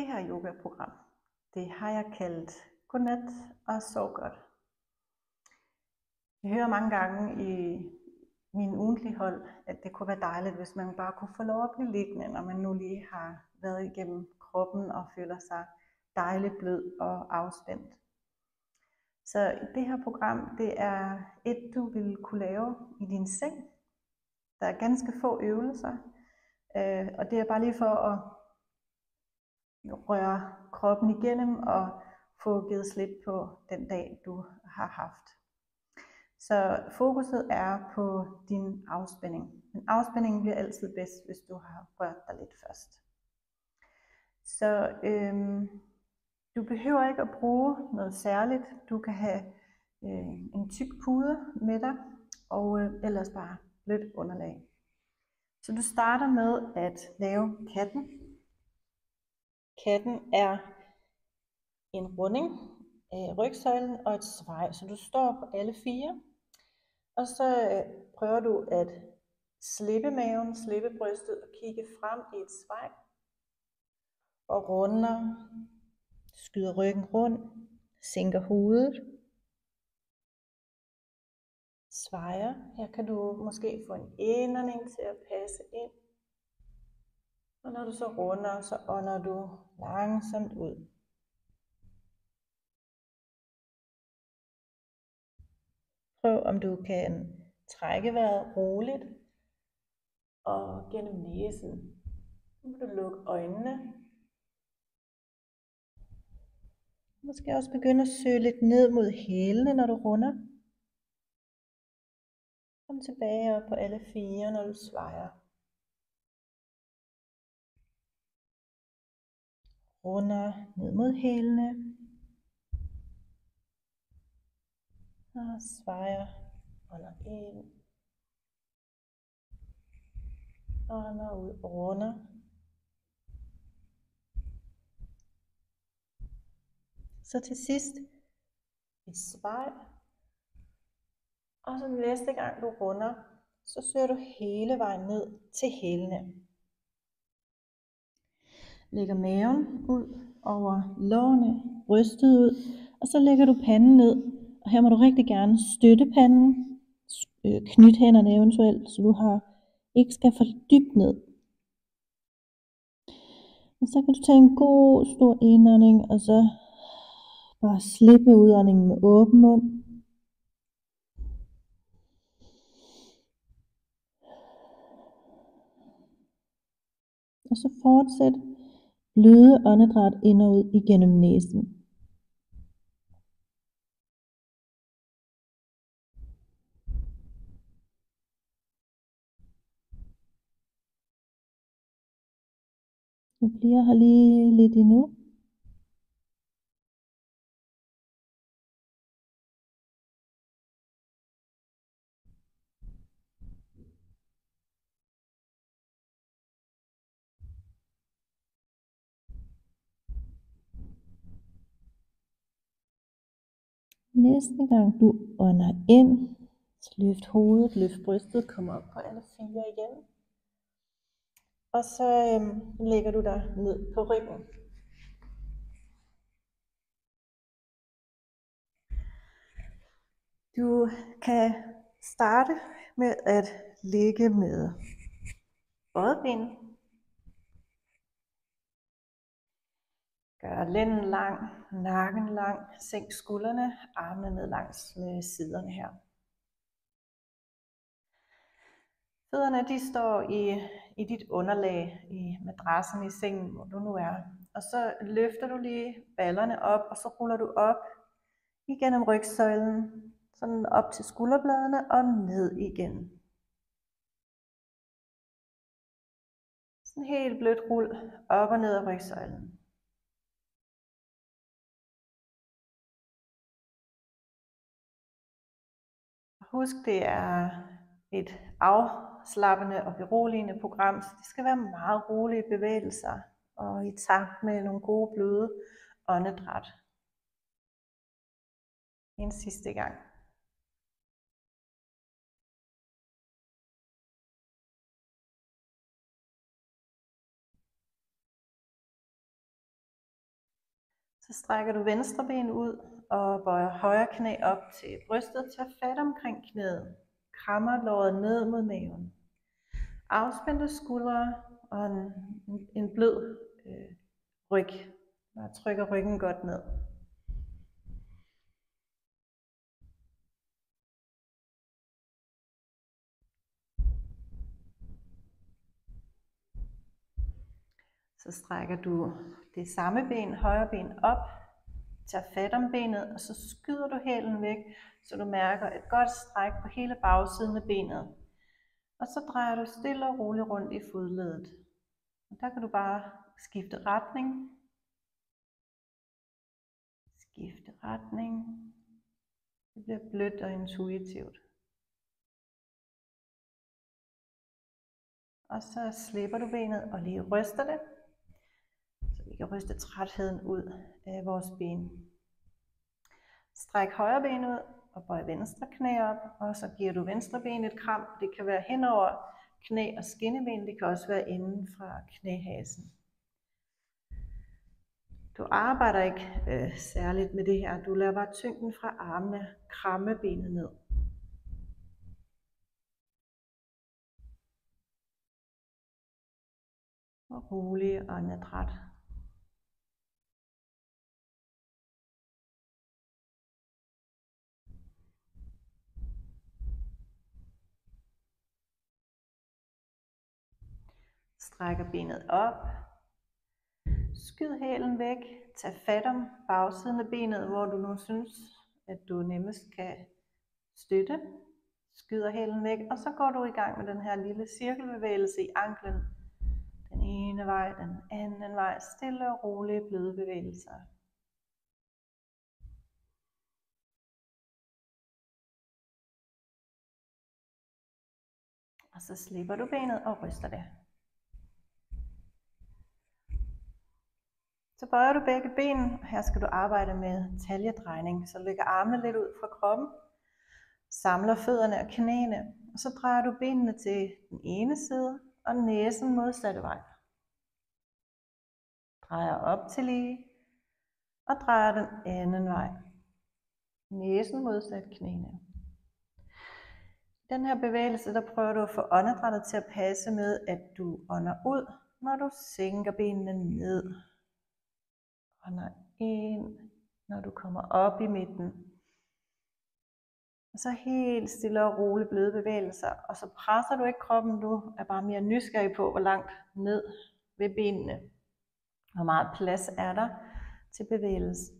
Det her yogaprogram, det har jeg kaldt Godnat og sov godt. Jeg hører mange gange i min ugentlige hold, at det kunne være dejligt, hvis man bare kunne få lov at blive liggende, når man nu lige har været igennem kroppen og føler sig dejligt blød og afspændt. Så det her program, det er et, du vil kunne lave i din seng. Der er ganske få øvelser, og det er bare lige for at røre kroppen igennem og få givet slip på den dag, du har haft. Så fokuset er på din afspænding. Men afspændingen bliver altid bedst, hvis du har rørt dig lidt først. Så du behøver ikke at bruge noget særligt. Du kan have en tyk pude med dig, og ellers bare blødt underlag. Så du starter med at lave katten. Katten er en runding af rygsøjlen og et svaj, så du står på alle fire. Og så prøver du at slippe maven, slippe brystet og kigge frem i et svaj. Og runder, skyder ryggen rundt, sænker hovedet. Svajer. Her kan du måske få en indånding til at passe ind. Og når du så runder, så ånder du langsomt ud. Prøv om du kan trække vejret roligt og gennem næsen. Så må du lukke øjnene. Måske også begynde at søge lidt ned mod hælene, når du runder. Kom tilbage op på alle fire, når du svajer. Runder ned mod hælene. Og svajer. Ånder ind. Ånder ud. Runder. Så til sidst et svaj. Og så næste gang du runder, så søger du hele vejen ned til hælene. Lægger maven ud over lårene, brystet ud, og så lægger du panden ned. Og her må du rigtig gerne støtte panden, knyt hænderne eventuelt, så du ikke skal for dybt ned. Og så kan du tage en god stor indånding, og så bare slippe udåndingen med åben mund. Og så fortsæt bløde åndedræt ind og ud igennem næsen. Du bliver her lige lidt endnu. Næste gang du ånder ind, så løft hovedet, løft brystet, kom op på alle fire igen. Og så lægger du dig ned på ryggen. Du kan starte med at ligge med bøjet ben. Gør lænden lang, nakken lang, sænk skuldrene, armene ned langs med siderne her. Fødderne de står i dit underlag, i madrassen i sengen, hvor du nu er. Og så løfter du lige ballerne op, og så ruller du op igennem rygsøjlen, sådan op til skulderbladene og ned igen. Sådan helt blødt rul op og ned af rygsøjlen. Husk, det er et afslappende og beroligende program, så det skal være meget rolige bevægelser og i takt med nogle gode bløde åndedræt. En sidste gang. Så strækker du venstre ben ud og bøjer højre knæ op til brystet. Tag fat omkring knæet. Krammer låret ned mod maven. Afspændte skuldre og en blød ryg. Bare trykker ryggen godt ned. Så strækker du det samme ben, højre ben op, tager fat om benet, og så skyder du hælen væk, så du mærker et godt stræk på hele bagsiden af benet. Og så drejer du stille og roligt rundt i fodleddet. Og der kan du bare skifte retning. Skifte retning. Det bliver blødt og intuitivt. Og så slipper du benet og lige ryster det. Så vi kan ryste trætheden ud af vores ben. Stræk højre ben ud og bøj venstre knæ op. Og så giver du venstre ben et kram. Det kan være hen over knæ og skinneben. Det kan også være inden fra knæhasen. Du arbejder ikke særligt med det her. Du lader bare tyngden fra armene kramme benet ned. Og rolig åndedræt. Strækker benet op. Skyd hælen væk. Tag fat om bagsiden af benet, hvor du nu synes, at du nemmest kan støtte. Skyder hælen væk, og så går du i gang med den her lille cirkelbevægelse i anklen. Den ene vej, den anden vej. Stille og rolige bløde bevægelser. Og så slipper du benet og ryster det. Så bøjer du begge ben. Her skal du arbejde med taljedrejning. Så lægger armene lidt ud fra kroppen. Samler fødderne og knæene. Og så drejer du benene til den ene side og næsen modsatte vej. Drejer op til lige. Og drejer den anden vej. Næsen modsat knæene. Den her bevægelse, der prøver du at få åndedrættet til at passe med, at du ånder ud, når du sænker benene ned. Ånder ind, når du kommer op i midten. Og så helt stille og roligt bløde bevægelser, og så presser du ikke kroppen, du er bare mere nysgerrig på, hvor langt ned ved benene. Hvor meget plads er der til bevægelsen.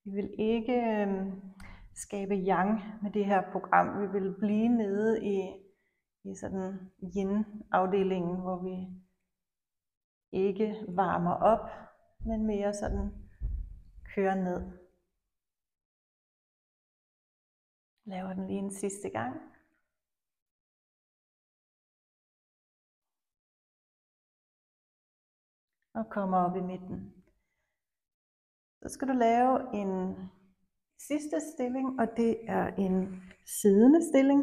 Vi vil ikke skabe yang med det her program. Vi vil blive nede i sådan yin-afdelingen, hvor vi ikke varmer op, men mere sådan kører ned. Laver den lige en sidste gang. Og kommer op i midten. Så skal du lave en sidste stilling, og det er en siddende stilling.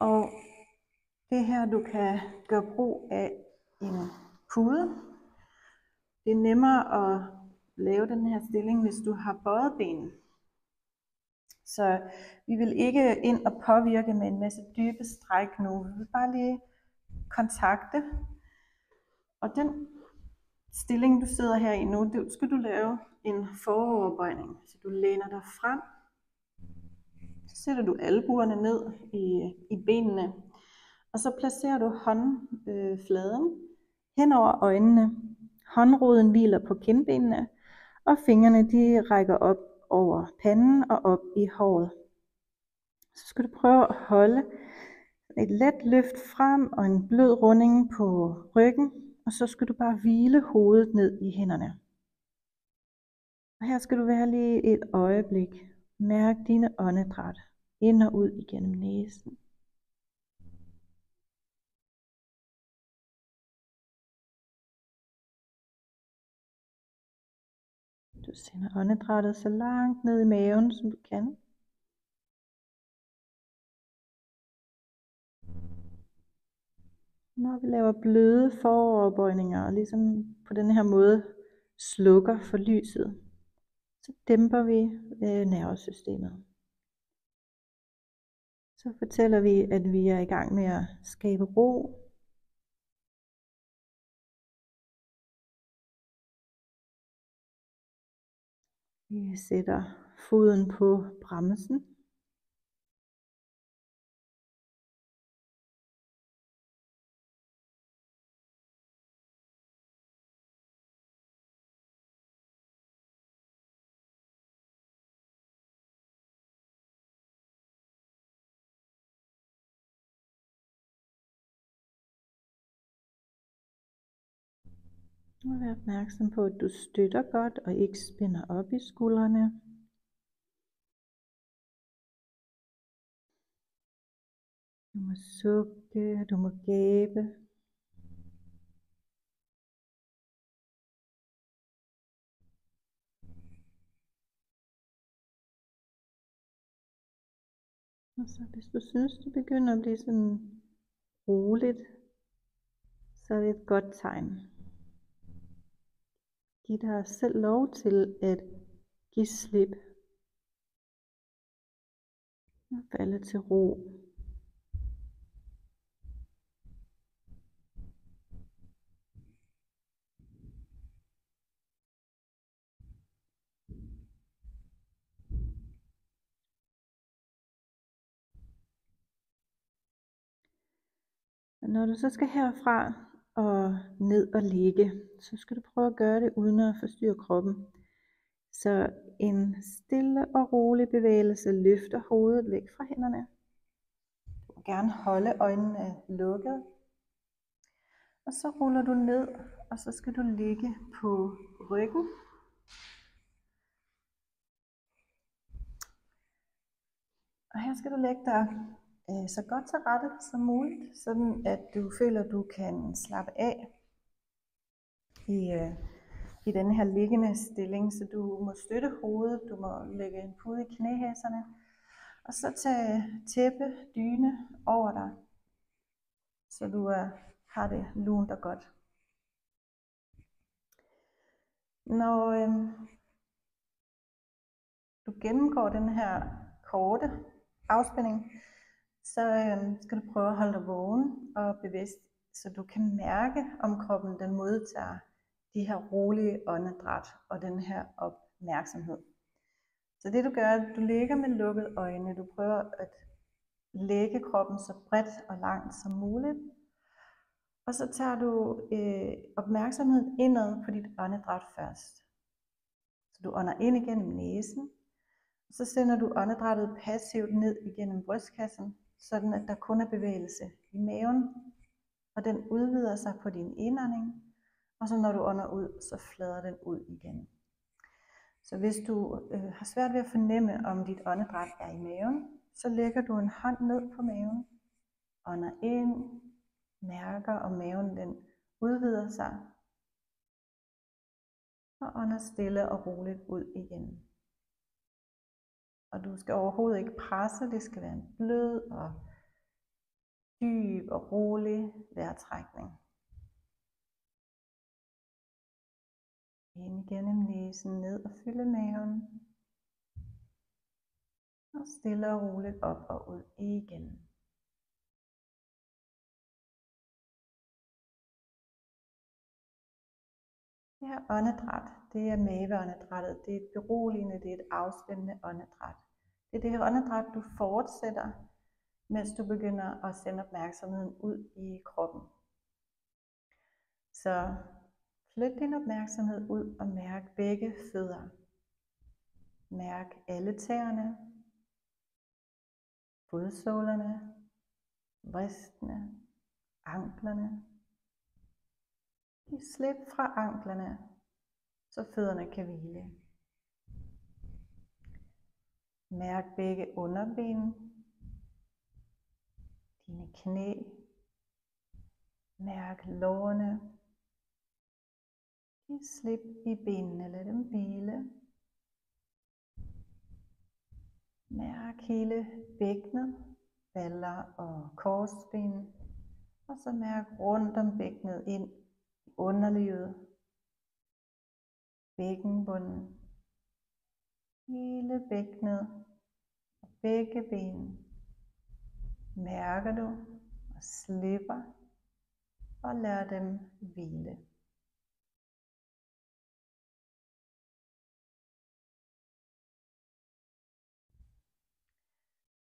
Og det her, du kan gøre brug af en pude. Det er nemmere at lave den her stilling, hvis du har bøjet ben. Så vi vil ikke ind og påvirke med en masse dybe stræk nu. Vi vil bare lige kontakte. Og den stilling, du sidder her i nu, det skal du lave en foroverbøjning. Så du læner dig frem. Så sætter du albuerne ned i benene. Og så placerer du håndfladen hen over øjnene. Håndroden hviler på kindbenene, og fingrene de rækker op over panden og op i håret. Så skal du prøve at holde et let løft frem og en blød runding på ryggen, og så skal du bare hvile hovedet ned i hænderne. Og her skal du være lige et øjeblik. Mærk dine åndedræt ind og ud igennem næsen. Du sender åndedrættet så langt ned i maven, som du kan. Når vi laver bløde foroverbøjninger og ligesom på den her måde slukker for lyset, så dæmper vi nervesystemet. Så fortæller vi, at vi er i gang med at skabe ro. Vi sætter foden på bremsen. Og vær opmærksom på, at du støtter godt og ikke spænder op i skuldrene. Du må sukke, du må gabe. Og så hvis du synes, det begynder at blive sådan roligt, så er det et godt tegn. Giv dig selv lov til at give slip og falde til ro. Og når du så skal herfra og ned og ligge, så skal du prøve at gøre det uden at forstyrre kroppen. Så en stille og rolig bevægelse løfter hovedet væk fra hænderne. Du må gerne holde øjnene lukket. Og så ruller du ned, og så skal du ligge på ryggen. Og her skal du lægge dig så godt til rette som muligt, sådan at du føler, at du kan slappe af i denne her liggende stilling. Så du må støtte hovedet, du må lægge en pude i knæhæserne, og så tage tæppe, dyne over dig, så du har det lunt og godt. Når du gennemgår den her korte afspænding, så skal du prøve at holde dig vågen og bevidst, så du kan mærke, om kroppen den modtager de her rolige åndedræt og den her opmærksomhed. Så det du gør, er, at du ligger med lukkede øjne. Du prøver at lægge kroppen så bredt og langt som muligt. Og så tager du opmærksomheden indad på dit åndedræt først. Så du ånder ind igennem næsen. Og så sender du åndedrættet passivt ned igennem brystkassen, sådan at der kun er bevægelse i maven. Og den udvider sig på din indånding. Og så når du ånder ud, så flader den ud igen. Så hvis du har svært ved at fornemme, om dit åndedræt er i maven, så lægger du en hånd ned på maven, ånder ind, mærker om maven den udvider sig, og ånder stille og roligt ud igen. Og du skal overhovedet ikke presse, det skal være en blød og dyb og rolig vejrtrækning. Ind igennem næsen, ned og fylde maven. Og stille og roligt op og ud igen. Det her åndedræt, det er maveåndedrættet. Det er et beroligende, det er et afspændende åndedræt. Det er det her åndedræt, du fortsætter, mens du begynder at sende opmærksomheden ud i kroppen. Så flyt din opmærksomhed ud og mærk begge fødder. Mærk alle tæerne, fodsålerne, vristene, anklerne. Giv slip fra anklerne, så fødderne kan hvile. Mærk begge underben, dine knæ. Mærk lårene. Giv slip i benene, lad dem hvile. Mærk hele bækkenet, baller og korsben. Og så mærk rundt om bækkenet ind i underlivet, bækkenbunden, hele bækkenet og begge ben. Mærker du og slipper og lader dem hvile.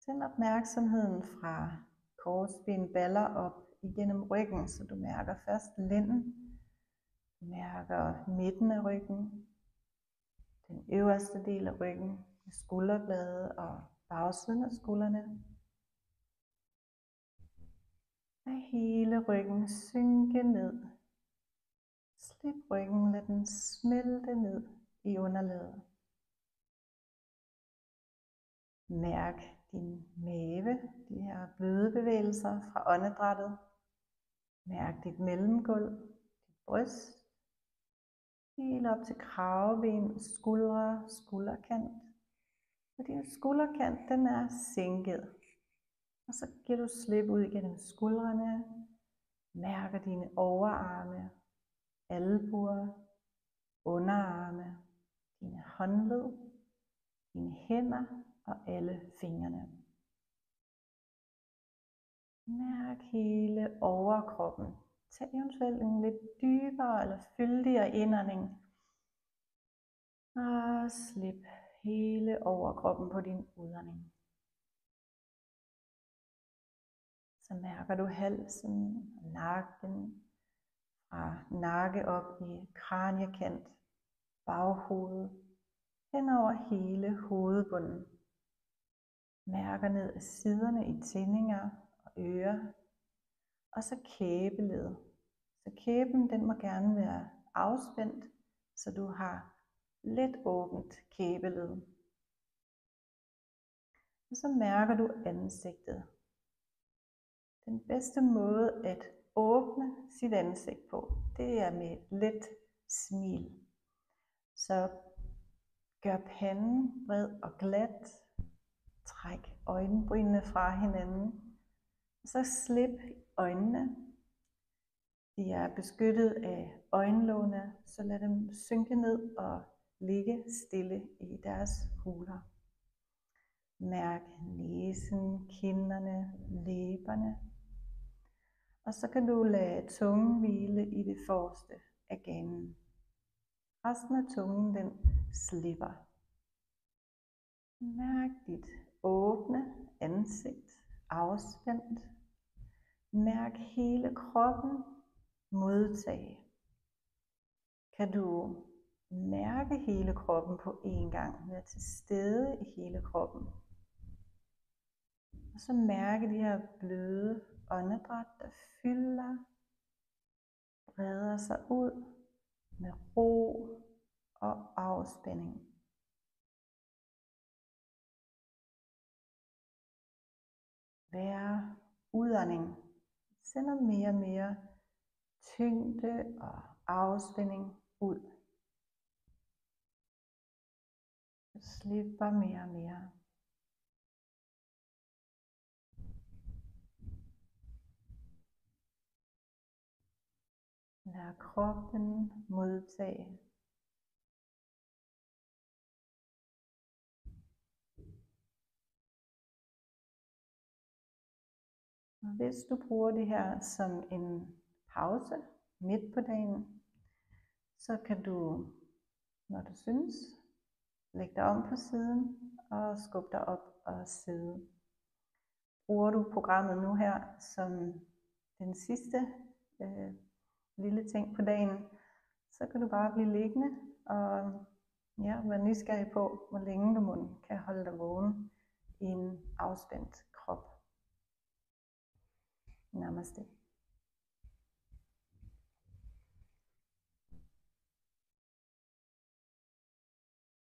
Send opmærksomheden fra korsben baller op igennem ryggen, så du mærker først lænden, du mærker midten af ryggen, den øverste del af ryggen, med skulderblade og bagsiden af skuldrene. Lad hele ryggen synke ned. Slip ryggen, lad den smelte ned i underlaget. Mærk din mave, de her bløde bevægelser fra åndedrættet. Mærk dit mellemgulv, dit bryst, helt op til kraveben, skuldre, skulderkant. Og din skulderkant, den er sænket. Og så giver du slip ud igennem skuldrene. Mærker dine overarme, albuer, underarme, dine håndled, dine hænder og alle fingrene. Mærk hele overkroppen. Tag eventuelt en lidt dybere eller fyldigere indånding. Og slip hele overkroppen på din udånding. Så mærker du halsen og nakken, fra nakke op i kraniekant, baghoved, hen over hele hovedbunden. Mærker ned ad siderne i tinninger og ører, og så kæbeled. Så kæben, den må gerne være afspændt, så du har lidt åbent kæbeled. Og så mærker du ansigtet. Den bedste måde at åbne sit ansigt på, det er med et let smil. Så gør panden bred og glat. Træk øjenbrynene fra hinanden. Så slip øjnene. De er beskyttet af øjenlågene, så lad dem synke ned og ligge stille i deres huler. Mærk næsen, kinderne, læberne. Og så kan du lade tungen hvile i det forreste af ganen. Resten af tungen, den slipper. Mærk dit åbne ansigt, afspændt. Mærk hele kroppen modtage. Kan du mærke hele kroppen på én gang, være til stede i hele kroppen. Og så mærke de her bløde åndedræt, der fylder, breder sig ud med ro og afspænding. Hver udånding sender mere og mere tyngde og afspænding ud. Du slipper mere og mere. Lad kroppen modtage. Og hvis du bruger det her som en pause midt på dagen, så kan du, når du synes, lægge dig om på siden og skubbe dig op og sidde. Bruger du programmet nu her som den sidste lille ting på dagen, så kan du bare blive liggende og være nysgerrig på, hvor længe du kan holde dig vågen i en afspændt krop. Namaste.